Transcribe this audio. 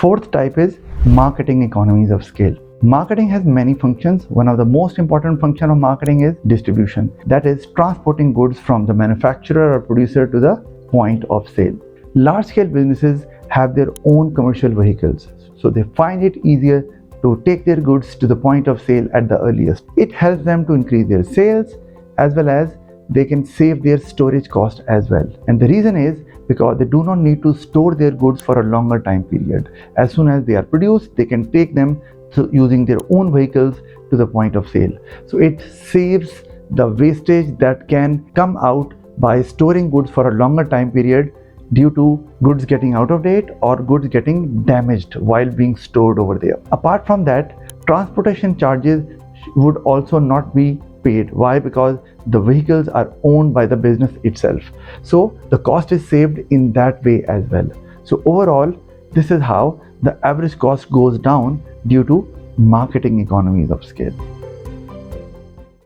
Fourth type is marketing economies of scale. Marketing has many functions. One of the most important functions of marketing is distribution. That is transporting goods from the manufacturer or producer to the point of sale. Large-scale businesses have their own commercial vehicles, so they find it easier to take their goods to the point of sale at the earliest. It helps them to increase their sales as well as they can save their storage cost as well. And the reason is because they do not need to store their goods for a longer time period. As soon as they are produced, they can take them using their own vehicles to the point of sale. So it saves the wastage that can come out by storing goods for a longer time period due to goods getting out of date or goods getting damaged while being stored over there. Apart from that, transportation charges would also not be paid. Why? Because the vehicles are owned by the business itself. So the cost is saved in that way as well. So overall, this is how the average cost goes down due to marketing economies of scale.